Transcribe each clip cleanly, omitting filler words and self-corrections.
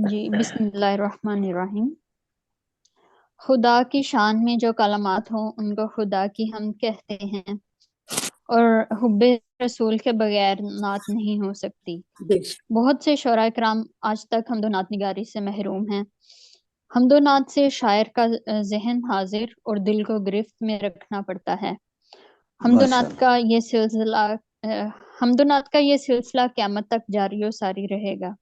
जी, बिस्मिल्लाहिर्रहमानिर्रहीम। खुदा की शान में जो कलमात हों उनको खुदा की हम कहते हैं और हुब्बे रसूल के बगैर नात नहीं हो सकती। बहुत से शोरा कराम आज तक हम्दो नात निगारी से महरूम हैं। हम्दो नात से शायर का जहन हाजिर और दिल को गिरफ्त में रखना पड़ता है। हम्दो नात का ये सिलसिला हम्दो नात का ये सिलसिला क़यामत तक जारी व सारी रहेगा।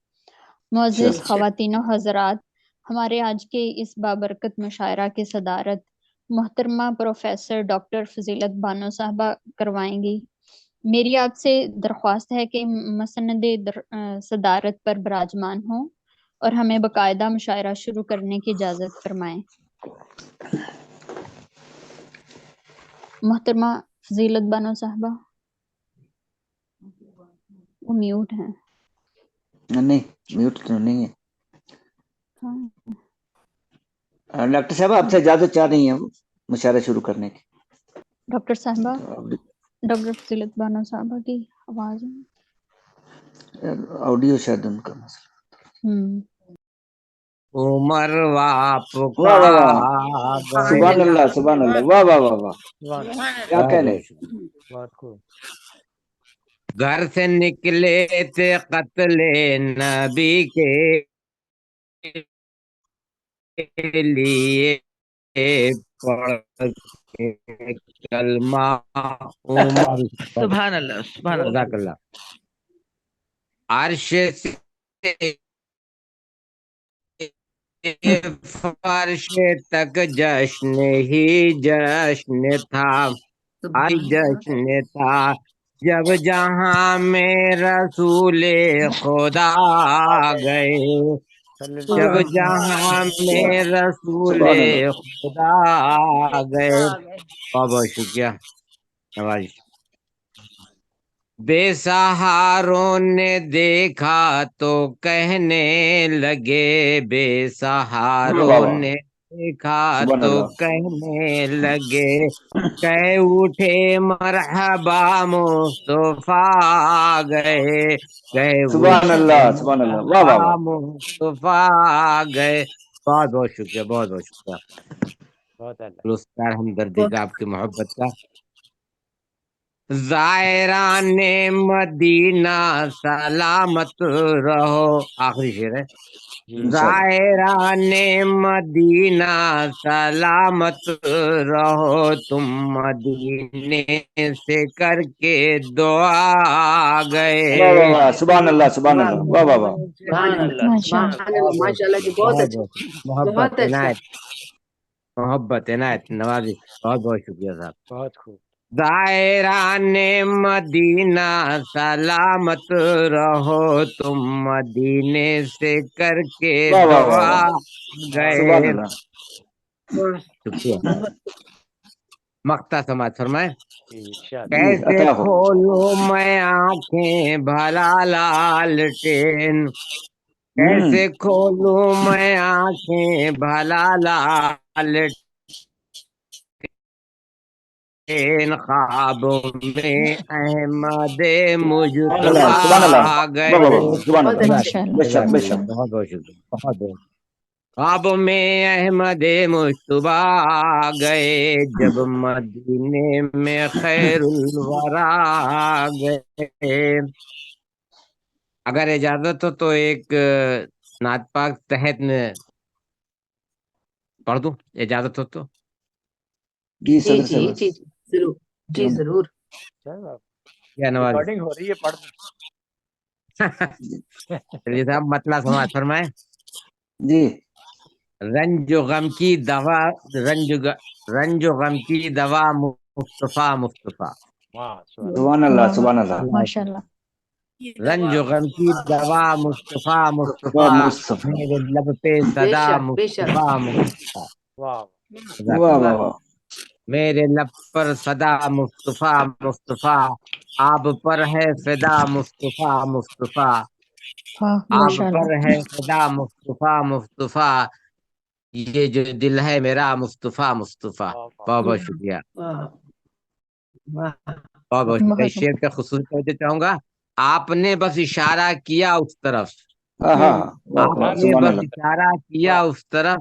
मुअज़्ज़िज़ ख़वातीन व हज़रात, हमारे आज के इस बाबरकत मुशायरा की सदारत मोहतरमा प्रोफेसर डॉक्टर फ़ज़ीलत बानो साहबा करवाएंगी। मेरी आपसे दरख्वास्त है कि मसनद सदारत पर विराजमान हों और हमें बाकायदा मुशायरा शुरू करने की इजाज़त फरमाएं। मोहतरमा फ़ज़ीलत बानो साहबा, वो म्यूट हैं। नहीं, म्यूट तो नहीं है। डॉक्टर साहब आपसे इजाजत चाह रही हैं वो मुशायरा शुरू करने की। डॉक्टर साहबा, डॉक्टर फ़ज़ीलत बानो साहबा की आवाज़ है। ऑडियो शायद उनका मसला। उमर वाप वाह वाह वाह, सुभान अल्लाह सुभान अल्लाह, वाह वाह वाह वाह, क्या कहने। घर से निकले थे कत्ले नबी के लिए पढ़ के कलमा उमर। सुभान अल्लाह सुभान अल्लाह। अर्श से फर्श तक जश्न ही जश्न था, आई जश्न था जब जहां में रसूले खुदा गए, जब जहां में रसूले खुदा गए। बहुत बहुत शुक्रिया नवाज। बेसहारों ने देखा तो कहने लगे, बेसहारों ने देखा तो कहने लगे, कह उठे मरहबा मुस्तफा गए, कह सुभान अल्लाह सुभान अल्लाह, वाह वाह वाह, मुस्तफा गए। बहुत बहुत शुक्रिया, बहुत बहुत शुक्रिया। पुरस्कार हमदर्दी का, आपकी मोहब्बत का। ज़ायराने मदीना सलामत रहो, आखिरी शेर है। ज़ायराने मदीना सलामत रहो, तुम मदीने से करके दुआ गए। वाह वाह वाह, सुभान अल्लाह सुभान अल्लाह, वाह वाह वाह, माशाल्लाह जी, बहुत अच्छा, मोहब्बत इनायत, मोहब्बत इनायत नवाजी, बहुत बहुत शुक्रिया साहब, बहुत खूब। दायराने मदीना सलामत रहो, तुम मदीने से करके वाह वाह वाह दुआ वाह, सुभान गए। अल्लाह। शुक्रिया। मक्ता समाज फरमाए। जी कैसे अता हो। खोलूं मैं आंखें भला लालटेन, कैसे खोलूं मैं आंखें भला लालटेन, ख्वाबों में अहमद मुजतबा सुभान अल्लाह, गए। वाह वाह वाह, सुभान अल्लाह, माशाल्लाह, बेशक बेशक। बहुत बहुत शुक्रिया, बहुत बहुत। ख्वाबों में अहमद मुजतबा गए, जब मदीने में खैरुल वरा गए। अगर इजाजत हो तो एक नात पाक तहत में पढ़ दूं, इजाजत हो तो। जी जी सदर जी साहब, जी जरूर, जी जरूर। क्या नवाज रिकॉर्डिंग हो रही है, पढ़ चलिए साहब, मतला समाज फरमाए। जी। रंजो गम की दवा, रंजो गम की दवा मुस्तफा मुस्तफा। सुभान अल्लाह सुभान अल्लाह, माशाल्लाह। रंजो गम की दवा मुस्तफा वाह मुस्तफा, मुस्तफा, मेरे लब पे सदा बेशक बेशक। मुस्तफा मुस्तफा। वाह वाह वाह, मेरे लब पर सदा मुस्तफा मुस्तफा, आप पर है फिदा मुस्तफा मुस्तफा, आप माशाल्लाह। पर है फिदा मुस्तफा मुस्तफा, ये जो दिल है मेरा मुस्तफा मुस्तफा। बहुत बहुत शुक्रिया, वाह वाह, बहुत बहुत शुक्रिया। इस बहुत शेर का खुसूस तवज्जो चाहूंगा, आपने बस इशारा किया उस तरफ, हाँ हाँ, वाह वाह, आपने सुभान बस अल्लाह। इशारा किया उस तरफ,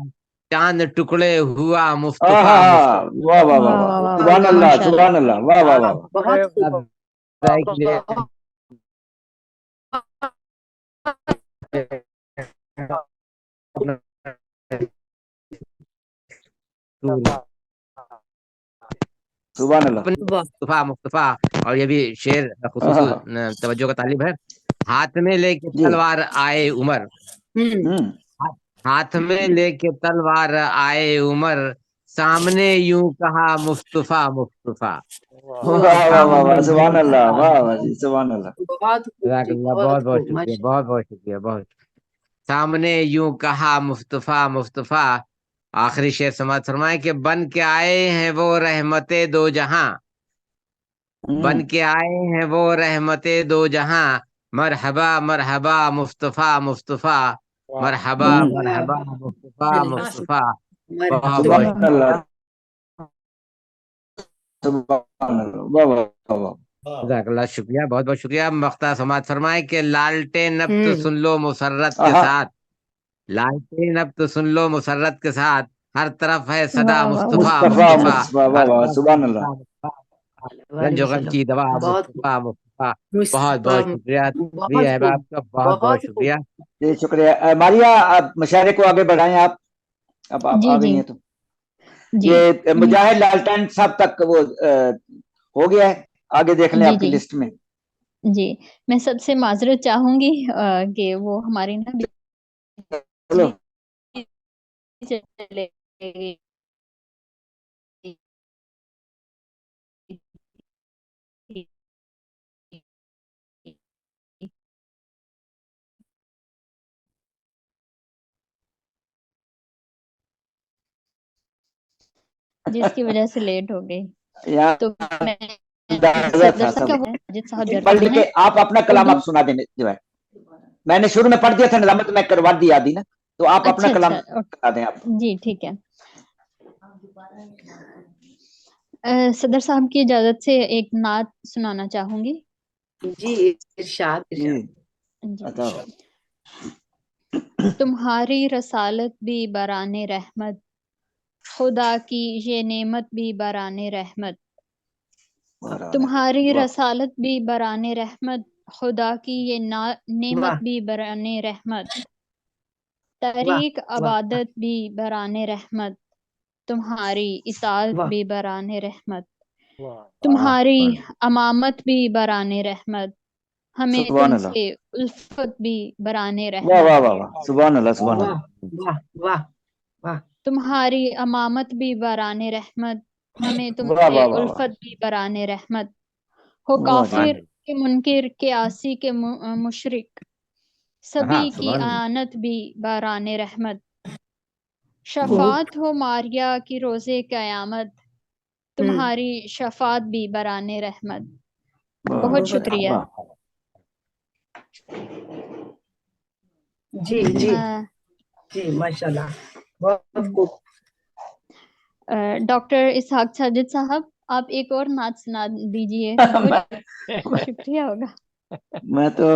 चांद टुकड़े हुआ हाँ मुस्तफा हाँ हाँ, मुस्तफा। वाह वाह वाह वाह वाह, वाह वाह सुभान वाह, अल्लाह, माशाल्लाह। सुभान अल्लाह, वाह वाह वाह वाह। बहुत खूब। अब खुदाई के लिए सुभान अल्लाह। अपने वाह मुस्तफा मुस्तफा। और ये भी शेर हाँ खुसूस हाँ हाँ, तवज्जो का तालिब है। हाथ में लेके जी। तलवार आए उमर, हम्म। हा- हाथ में लेके तलवार आए उमर, सामने यूं कहा मुस्तफा मुस्तफा। वाह वाह वाह वाह, सामने सुभान यूं अल्लाह, कहा वाह वाह मुस्तफा। जी, सुभान अल्लाह। बहुत खूब जी, जज़ाकल्लाह, बहुत बहुत बहुत खूब शुक्रिया, माशा। बहुत बहुत शुक्रिया, बहुत। सामने यूं कहा मुस्तफा मुस्तफा। आखिरी शेर समाज फरमाए कि बन के आए हैं वो रहमते दो जहां, बन हम्म। के आए हैं वो रहमते दो जहां, मरहबा मरहबा मुस्तफा मुस्तफा, मरहबा हम्म। मरहबा मुस्तफा मुस्तफा। बहुत बहुत सुभान मरहबा। अल्लाह, सुभान अल्लाह, वाह वाह वाह। जज़ाकल्लाह, शुक्रिया, बहुत बहुत शुक्रिया। मख्ता समाज फरमाए कि लालटेन अब तो सुन लो मुसर्रत के हाँ, साथ, लालटेन अब तो सुन लो मुसर्रत के साथ, हर तरफ है सदा वाह वाह वाह, मुस्तफा मुस्तफा मुस्तफा, मुस्तफा, वाह हर वाह, तरफ है सुभान अल्लाह। सदा मुस्तफा, वाले रंजो गम वसल्लम। की दवा बहुत खूब। मुस्तफा मुस्तफा। बहुत मुस्तफा। बहुत शुक्रिया, भी बहुत अहबाब खूब। का बहुत बहुत बहुत खूब। शुक्रिया। जी शुक्रिया। मारिया, आप मुशायरे को आगे बढ़ाएं आप। अब आप जी आ गई जी हैं तो जी। ये मुजाहिद लालटेन साहब तक वो हो गया है, आगे देख लें जी आपकी जी लिस्ट में। जी। मैं सबसे माजरत चाहूंगी कि वो हमारी ना चलो। बिजली चले गई, जिसकी वजह से लेट हो गई। यहाँ तो मैं अंदाजा सदर था साहब क्या सब। बोल माजिद साहब पढ़ जर्मन लिख के है आप अपना कलाम उर्दू। आप सुना देने जो है, मैंने शुरू में पढ़ दिया था निजामत, मैं करवा दी आदि ना, तो आप अपना अच्छा कलाम अच्छा सुना दें आप। जी ठीक है। सदर साहब की इजाजत से एक नात सुनाना चाहूंगी। जी, इरशाद जी, इरशाद। जी। बताओ। तुम्हारी रसालत भी बराने रहमत, खुदा की ये नेमत भी बराने रहमत। तुम्हारी वाह रसालत भी बराने रहमत, खुदा की ये नेमत वाह भी बराने रहमत। वाह तरीक वाह अबादत भी बराने रहमत, तुम्हारी इताअत वाह भी बराने रहमत। वाह, तुम्हारी अमामत भी बराने रहमत, हमें सुभान अल्लाह, तुमसे उल्फत भी बराने वाह रहमत। वाह वाह वाह, सुभान अल्लाह, सुभान वाह अल्लाह, वाह वाह वाह तुम्हारी अमामत भी बराने रहमत, हमें वाह तुमसे वाह वाह वाह, उल्फत भी बराने रहमत। हो वाह जी, काफिर के मुनकिर के आसी के मुशरिक, हाँ, सभी की सुभान अल्लाह, आनत भी बराने रहमत। खूब। शफात हो मारिया की रोजे क़यामत, तुम्हारी शफात भी बराने रहमत। वाह बहुत बहुत शुक्रिया। वाह, जी जी जी अ, जी माशाल्लाह। बहुत खूब। डॉक्टर इसहाक साजिद साहब, आप एक और नात सुना दीजिए, बहुत शुक्रिया होगा। मैं तो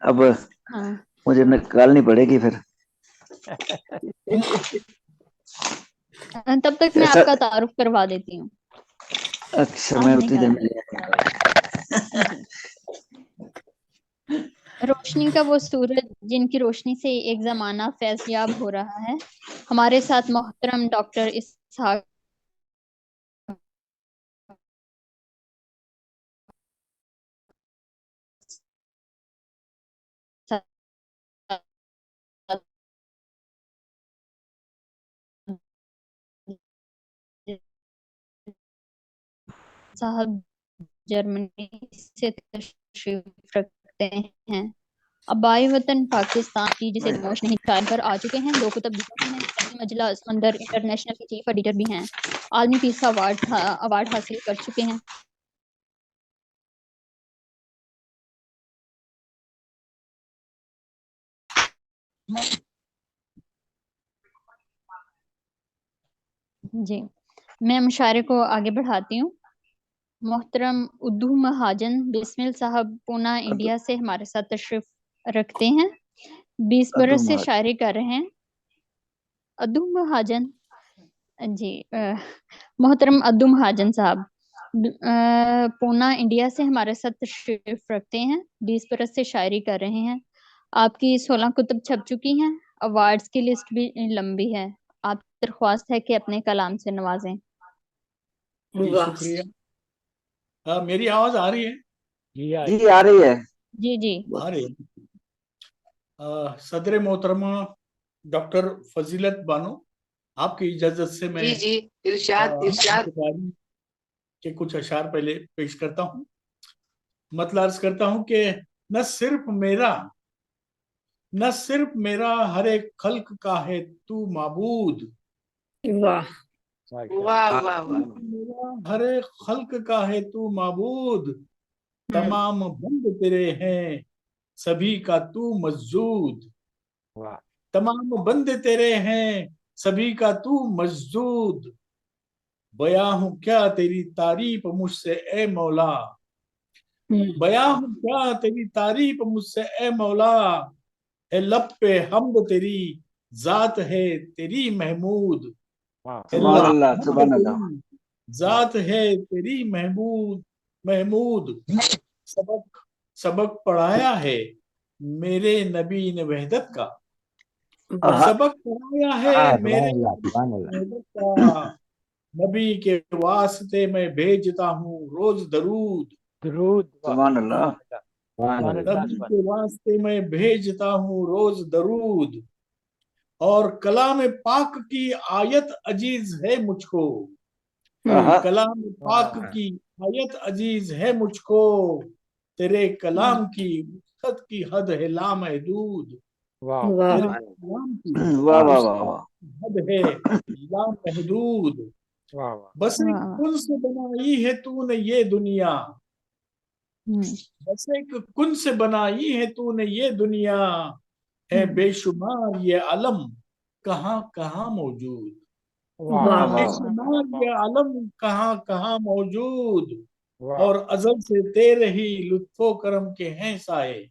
अब हाँ मुझे निकालनी पड़ेगी फिर। तब तक मैं ऐसा, आपका तारुफ करवा देती हूँ। अच्छा आप मैं उतनी देर निकाल में ले आऊंगा। जी। रोशनी का वो सूरज जिनकी रोशनी से एक जमाना फैज़याब हो रहा है, हमारे साथ मोहतरम डॉक्टर इसहाक साहब जर्मनी से तशरीफ रखते हैं। अब बाई वतन पाकिस्तान की जिसे नमोश नहीं टाइम पर आ चुके हैं, दो कुतुब लिखते हैं, मजला समंदर इंटरनेशनल के चीफ एडिटर भी हैं, आलमी पीस का अवार्ड हासिल कर चुके हैं। जी, मैं मुशायरे को आगे बढ़ाती हूँ। मोहतरम उद्दू महाजन बिस्मिल साहब पूना इंडिया से हमारे साथ तशरीफ रखते हैं। 20 बरस से अब्दुल शायरी कर रहे हैं। अद्दू महाजन जी, मोहतरम अद्दू महाजन साहब पूना इंडिया से हमारे साथ तशरीफ रखते हैं। 20 बरस से शायरी कर रहे हैं। आपकी 16 कुतुब छप चुकी हैं। अवार्ड्स की लिस्ट भी लंबी है। आप दरख्वास्त है कि अपने कलाम से नवाजें। जी वाह शुक्रिया। मेरी आवाज आ रही है? जी आ रही है। जी जी आ रही है। सदर मोहतरमा डॉक्टर फजीलत बानो, आपकी इजाजत से मैं जी जी इरशाद इरशाद शिकारी के कुछ अशार पहले पेश करता हूँ। मतलब अर्ज करता हूँ कि न सिर्फ मेरा हर एक खल्क का है तू माबूद। वाह वाह वाह वाह मेरा हर एक खल्क का है तू माबूद, तमाम बंद तेरे हैं सभी का तू मस्जूद। तमाम बंद तेरे हैं सभी का तू मस्जूद, बयां हूं क्या तेरी तारीफ मुझसे ए मौला। बयां हूं क्या तेरी तारीफ मुझसे ए मौला, है लब पे हम्द तेरी जात है तेरी महमूद। है सुभान लब अल्लाह पे हम्द सुभान अल्लाह। तेरी जात है तेरी महमूद महमूद। सबक सबक पढ़ाया है मेरे नबी ने वहदत का। आहा, सबक पढ़ाया है मेरे नबी ने वहदत का। नबी के वास्ते मैं भेजता हूँ रोज दरूद। सुभान अल्लाह। नबी के वास्ते मैं भेजता हूँ रोज दरूद, और कलाम पाक की आयत अजीज है मुझको। आहा, कलाम पाक की आयत अजीज है मुझको, तेरे कलाम की वसअत की हद है लामहदूद। तेरे वाह कलाम की वाह वाह वाह वसअत वाह। की हद है लामहदूद। बस एक वाह कुन से बनाई है तूने ये दुनिया। हम्म, बस एक कुन से बनाई है तूने ये दुनिया, है बेशुमार ये अलम कहाँ कहाँ मौजूद। वाह बेशुमार ये अलम कहाँ कहाँ मौजूद, और अजल से तेरे ही लुत्फो करम के हैं साए।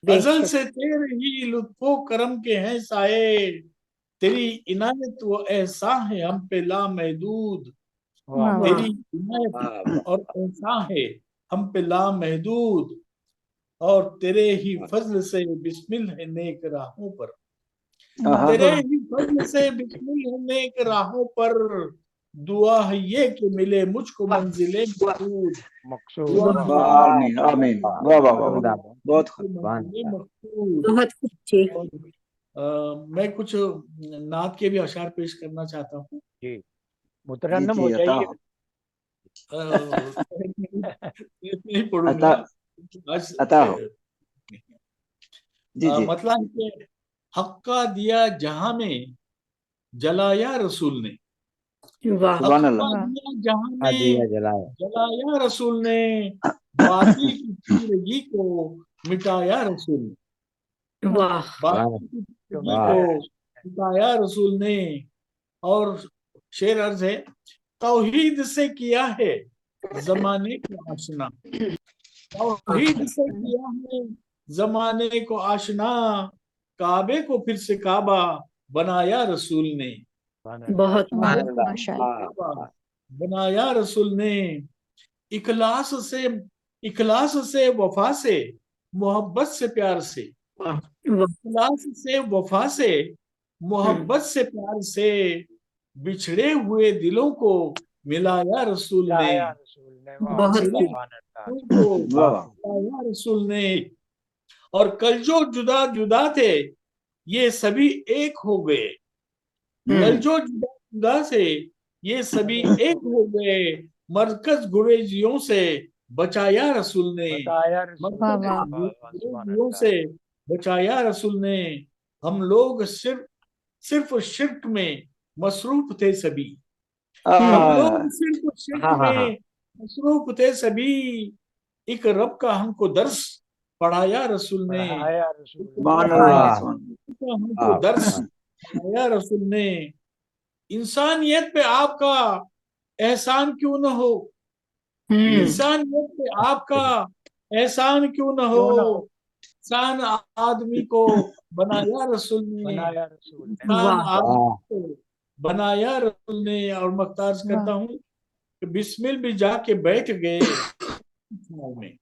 अजल बेशक से तेरे ही लुत्फो करम के हैं साए, तेरी इनायत वो एहसान है हम पे लामहदूद। वाह वाह तेरी इनायत और एहसान है हम पे लामहदूद, और तेरे ही फजल से बिस्मिल है नेक राहों पर। आहा, तेरे ही फजल से बिस्मिल है नेक राहों पर, दुआ है ये कि मिले मुझको मंजिले मकसूद। दुआ है वाह, ये आमीन आमीन। वाह वाह वाह वाह। बहुत मुझको मंजिले मकसूद। बहुत अच्छे और मैं कुछ नात के भी अशार पेश करना चाहता हूँ। जी जी अता नहीं पढ़ूंगा आज। अता हो। जी जी मतलब है कि हक का दिया जहां में जलाया रसूल ने। वाह हक सुभान अल्लाह। का वाह दिया जहां में जलाया रसूल ने, बातिल की तीरगी को मिटाया रसूल ने। वाह बातिल की तीरगी को मिटाया रसूल ने। और शेर अर्ज है, तौहीद से किया है जमाने को आशना। तौहीद से किया है जमाने को आशना, काबे को फिर से काबा बनाया रसूल ने। बहुत काबे बहुत को फिर से माशाल्लाह काबा बनाया रसूल ने। इखलास से वफा से मोहब्बत से प्यार से। वाह इखलास से वफा से मोहब्बत से प्यार से, बिछड़े हुए दिलों को मिलाया रसूल ने। बहुत बिछड़े खूब दिलों को वाह वाह। मिलाया रसूल ने। और कल जो जुदा जुदा थे ये सभी एक हो गए। कल जो जुदा जुदा से ये सभी एक हो गए, मरकज गुरेजियों से बचाया रसूल ने। वाह मरकज वाह गुरेजियों से बचाया रसूल ने। हम लोग सिर्फ सिर्फ शिर्क में मसरूफ थे सभी। हम लोग सिर्फ शिर्क में मसरूफ थे सभी, एक रब का हमको दर्स पढ़ाया रसूल ने। एक सुभान रब अल्लाह का सुभान हमको दर्स पढ़ाया रसूल ने। इंसानियत पे आपका एहसान क्यों न हो। इंसानियत पे आपका एहसान क्यों न हो। इंसान आदमी को बनाया रसूल ने, इंसान वाह आदमी को बनाया रसूल ने। और मख्तार करता हूँ कि बिस्मिल भी जाके बैठ गए में,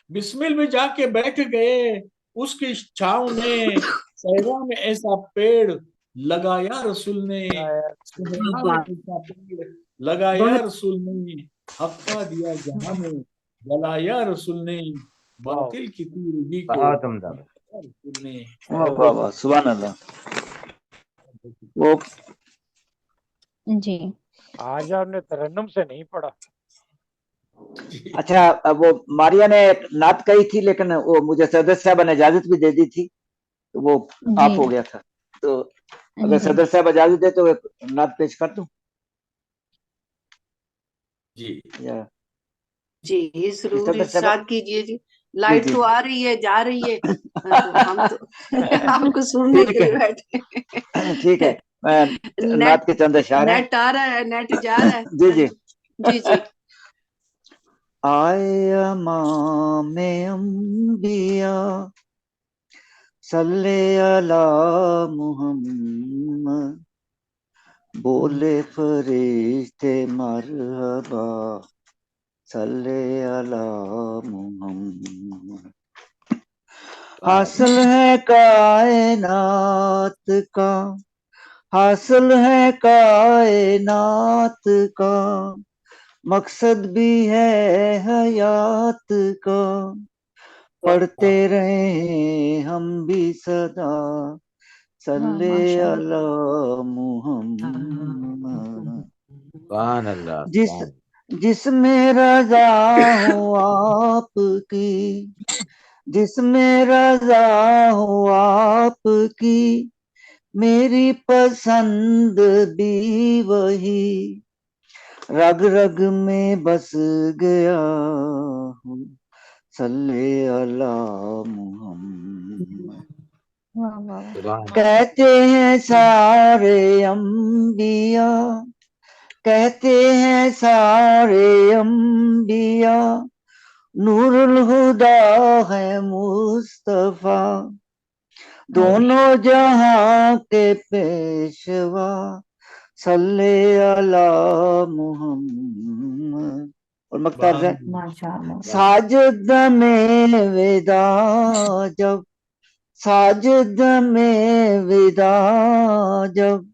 बिस्मिल भी जाके बैठ गए उसकी छाव में, सहरा में ऐसा पेड़ लगाया रसूल ने, सहरा में वाह ऐसा पेड़ लगाया बहुत रसूल ने, हक्का दिया जहां में जलाया रसूल ने, बातिल की तीरगी को बहुत उम्दा। रसूल ने। वाह वाह वाह, सुभान अल्लाह। वो जी। आज आपने तरन्नुम से नहीं पढ़ा। अच्छा, अब वो मारिया ने नात कही थी, लेकिन वो मुझे सदर साहब ने इजाजत भी दे दी थी, तो वो ऑफ हो जी गया था। तो अगर जी सदर साहब इजाजत दे तो एक नात पेश कर दूं जी या जी जरूर सदर साहब? इरशाद कीजिए जी। जी लाइट जी तो आ रही है, जा रही है, तो हम तो आपको सुनने ठीक के लिए है, बैठे। ठीक है। मैं नेट नात के चंद अशार हैं। नेट आ रहा है, नेट जा रहा है। जी जी। जी जी आए अमाम अंबिया सल्ले अला मुहम्मद, बोले फरिश्ते मरहबा सल्ले अला मुहम्मद। हासिल है कायनात का, हासिल है कायनात का, मकसद भी है हयात का, पढ़ते रहे हम भी सदा सल्ले माशाल्लाह। अला मुहम्मद। सुभान अल्लाह। जिस जिसमें रजा हो आपकी, जिसमें रजा हो आपकी, मेरी पसंद भी वही, रग रग में बस गया हूँ सल्ले अला मुहम्मद। वाह वाह वाह। सुभान कहते हैं सारे अंबिया, कहते हैं सारे अंबिया, नूरुल हुदा है मुस्तफा, दोनों जहां के पेशवा सल्ले अला मुहम्मद। और मख्तार से माशाल्लाह। साजिद में विदा जब, साजिद में विदा जब,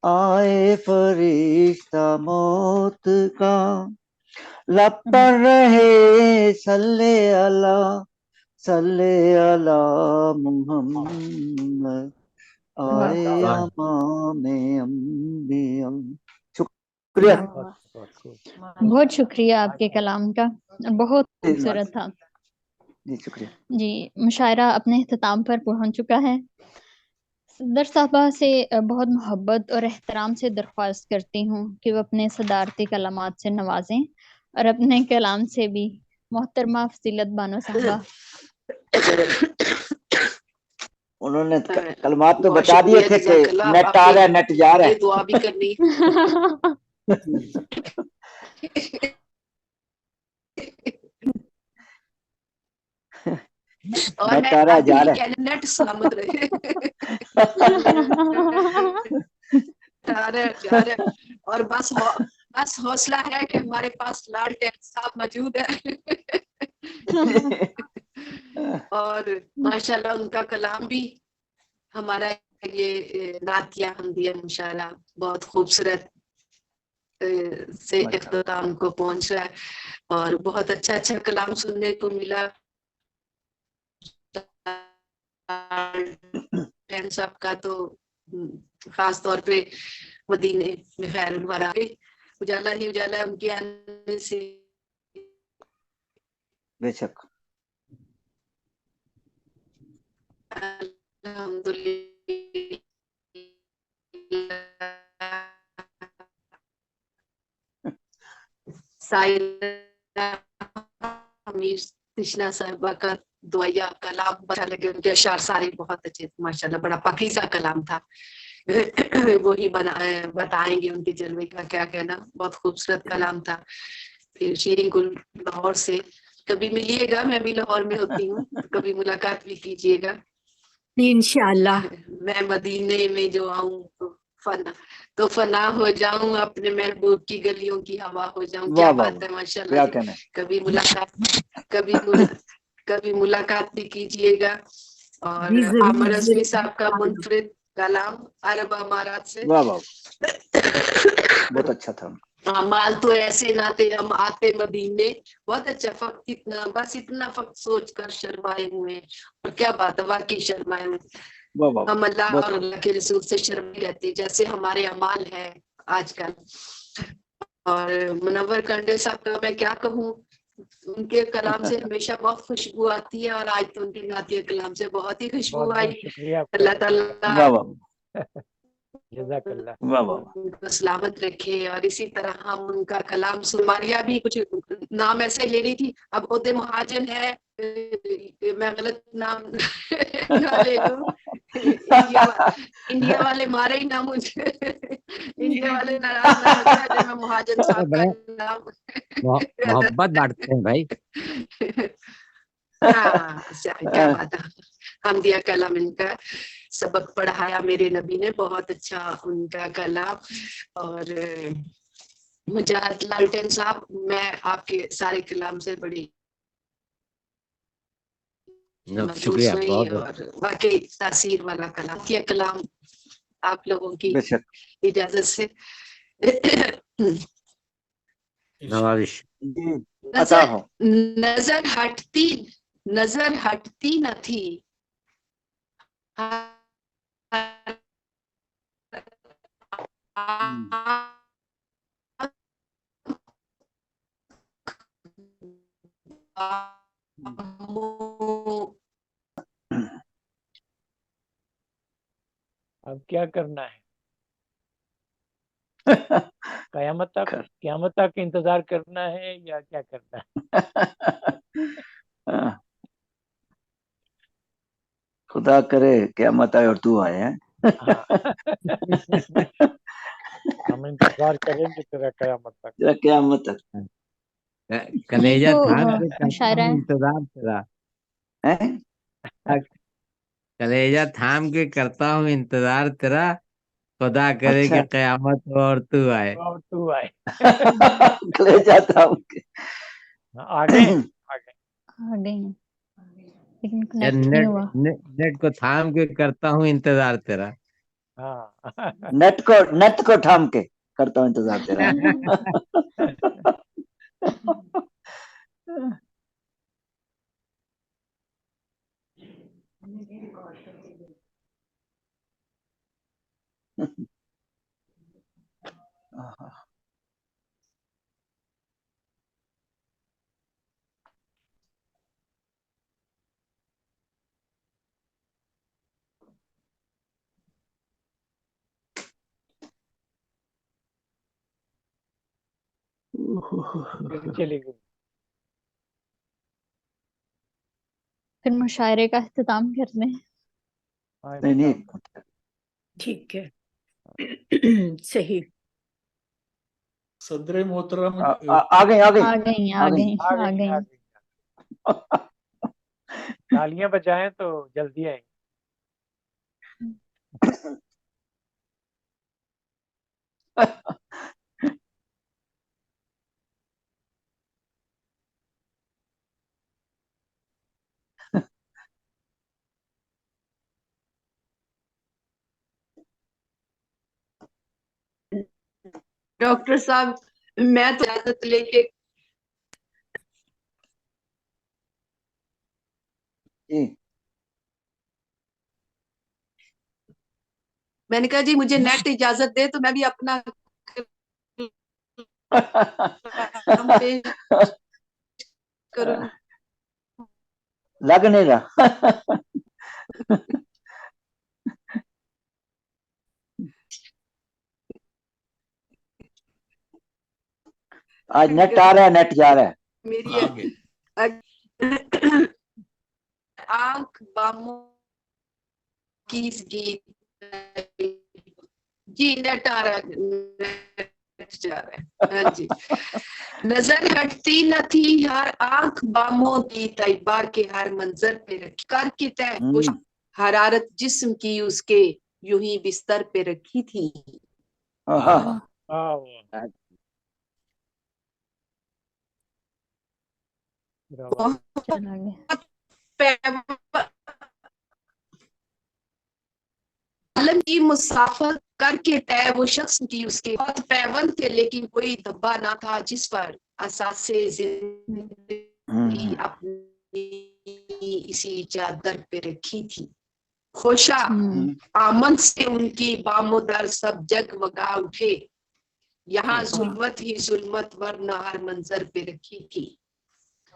आए फरिश्ता मौत का, लब पर रहे सल्ले अला, सल्ले अला मुहम्मद, आए वाह अमामे अंबिया। शुक्रिया। वाह वाह। बहुत शुक्रिया आपके कलाम का, बहुत खूबसूरत था। जी शुक्रिया। जी, मुशायरा अपने इख्तिताम पर पहुंच चुका है। सदर साहबा से बहुत मोहब्बत और एहतराम से दरख्वास्त करती हूँ कि वो अपने सदारती कलामात से नवाजें और अपने कलाम से भी। मोहतरमा फजीलत बानो साहबा। उन्होंने कलमात तो बहुत बता दिए शुक्रिया थे कि जज़ाकल्लाह। नेट आ रहा है, नेट जा रहा ये है। दुआ भी करनी और नेट मैं आ रहा है, आती जा ही रहा कहना नेट सलामत रहे। जा रहा है। और बस हौसला है कि हमारे पास लाल टैक्स साहब मौजूद है। और माशाल्लाह उनका कलाम भी हमारा ये नातिया हमदिया इंशाल्लाह बहुत खूबसूरत से इख्तिताम को पहुंच रहा है और बहुत अच्छा अच्छा कलाम सुनने को मिला। साहब का तो खास तौर पे मदीने में खैरुल वरा पे उजाला ही उजाला उनके आने से बेशक। कृष्णा साहिबा का दुआया कलाम अच्छा लगे, उनके अशार सारे बहुत अच्छे माशाल्लाह, बड़ा पकीज़ा कलाम था। वही बताएंगे उनके जलवे का क्या कहना, बहुत खूबसूरत कलाम था। फिर शीरी गुल लाहौर से कभी मिलिएगा, मैं भी लाहौर में होती हूँ, कभी मुलाकात भी कीजिएगा। इंशाल्लाह। मैं मदीने में जो आऊं तो फना हो जाऊं, अपने महबूब की गलियों की हवा हो जाऊं। क्या वाह वाह बात है, वाह, माशाल्लाह क्या जी। कहना है। कभी मुलाकात भी कीजिएगा। और जी जरूर आमर अज़मी साहब का जरूर। मुनफरिद कलाम अरब अमारात से। वाह वाह, बहुत अच्छा था। माल तो ऐसे नाते हम आते मदीने, बहुत अच्छा। फक्त इतना, बस इतना फक्त सोच कर शर्माए हुए हैं। और क्या बात है, वाकई शर्माए हुए। वाह वाह, हम अल्लाह बहुत और अल्लाह के रसूल से शर्म रहते हैं, जैसे हमारे अमाल है आजकल। और मुनव्वर कंडे साहब का मैं क्या कहूँ, उनके कलाम से हमेशा बहुत खुशबू आती है, और आज तो उनके नातिया कलाम से बहुत ही खुशबू बहुत आई। बहुत शुक्रिया आपका। अल्लाह ताला वाह वाह जज़ाकल्लाह। वाह वाह। उनको सलामत रखे। और इसी तरह हम उनका कलाम सुमारिया भी, कुछ नाम ऐसे ले रही थी, अब ओदे महाजन है, मैं गलत नाम ना ले लूं। इंडिया वाले मारे ही ना मुझे, इंडिया वाले नाराज ना हो जाए जब मैं महाजन साहब का बड़े नाम मोहब्बत बांटते हैं भाई। हाँ, क्या बात है। हमदिया कलाम इनका सबक पढ़ाया मेरे नबी ने, बहुत अच्छा उनका कलाम। और मुजाहिद लालटेन साहब, मैं आपके सारे कलाम से बड़ी मदरूस शुक्रिया, हुई। बहुत बहुत और वाकई तासीर वाला कलाम, ये कलाम आप लोगों की बेशक। इजाजत से नवाजिश। जी, अता हो। नजर हटती न थी। अब क्या करना है? कयामत तक इंतजार करना है या क्या करना है? खुदा करे क़यामत आए और तू आए हैं। हाँ। हम इंतजार करेंगे तेरा कयामत तक। तेरा क़यामत तक कलेजा तो थाम के करता शायरा हूँ इंतजार तेरा। है। कलेजा थाम के करता हूँ इंतजार तेरा, खुदा करे अच्छा। कि कयामत हो और तू आए। और तू आए। ले जाता हूँ। आ गए आ गए। आ गई हैं, लेकिन यार कनेक्ट नहीं हुआ। नेट को थाम के करता हूँ इंतजार तेरा। हाँ। नट को थाम के करता हूँ इंतजार तेरा। फिर चली गई। फिर मुशायरे का इख्तिताम कर लें। हाँ, नहीं नहीं, ठीक है। सही। सदर मोहतरम आ गई आ गई आ गई आ आ गई। गई आ आ गई आ गई। गई। तालियां बजाएं तो जल्दी आएंगे। डॉक्टर साहब, मैं तो इजाजत लेके जी। मैंने कहा जी मुझे नेट इजाजत दे तो मैं भी अपना कलाम पेश करूं। लग नहीं रहा। आज नेट आ रहा है, नेट जा रहा है। मेरी आगे आंख बामों की गीत जी, नेट आ रहा है। जा रहा है। हाँ जी। नजर हटती न थी हर आंख बामों दी तैयबा के हर मंजर पे रखी करके तय उस हरारत जिस्म की उसके यूं ही बिस्तर पे रखी थी। हाँ, वाह वाह बहुत चला गया। आलम की मुसाफर करके तय वो शख्स की उसके बहुत पैबंद थे, लेकिन कोई धब्बा ना था जिस पर असासे जिंदगी अपनी इसी चादर पे रखी थी। खुशा आमन से उनकी बामुदर सब जग वगा उठे, यहाँ जुल्मत ही जुल्मत वरना हर मंजर पे रखी थी।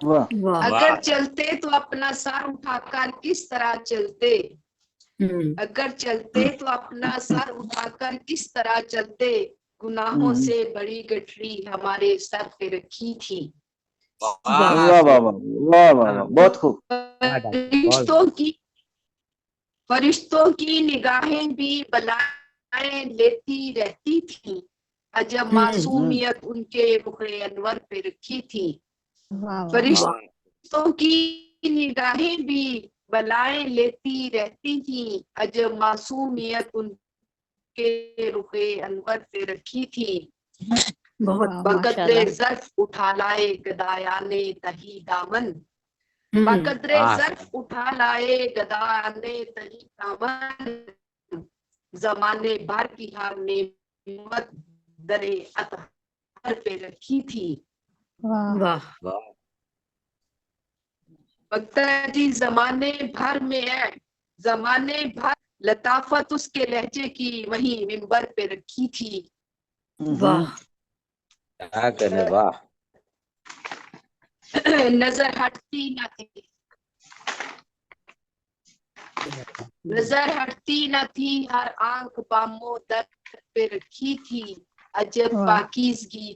वाह वाह अगर चलते तो अपना सर उठाकर किस तरह चलते, अगर चलते तो अपना सर उठाकर किस तरह चलते, गुनाहों से बड़ी गठरी हमारे सर पे रखी थी। वाह वाह वाह वाह वाह वाह, बहुत खूब। फरिश्तों की निगाहें भी बलाएं लेती रहती थी, अजब मासूमियत उनके रुखे अनवर पे रखी थी। फरिश्तों की निगाहें भी बलाएं लेती रहती थी, अजब मासूमियत उनके रुखे अनवर पे रखी थी। बहुत बकदरे ज़र्फ उठा लाए गदायाने तही दामन, बकदरे ज़र्फ उठा लाए गदायाने तही दामन, जमाने भर की हर नेमत दरे अतहर पे रखी थी। वाह बकदर जी जमाने भर में है, जमाने भर लताफत उसके लहजे की वही मिंबर पे रखी थी। वाह क्या कहने, वाह। नजर हटती न थी, नजर हटती न थी हर आंख बामो दर पे रखी थी, अजब पाकीज़गी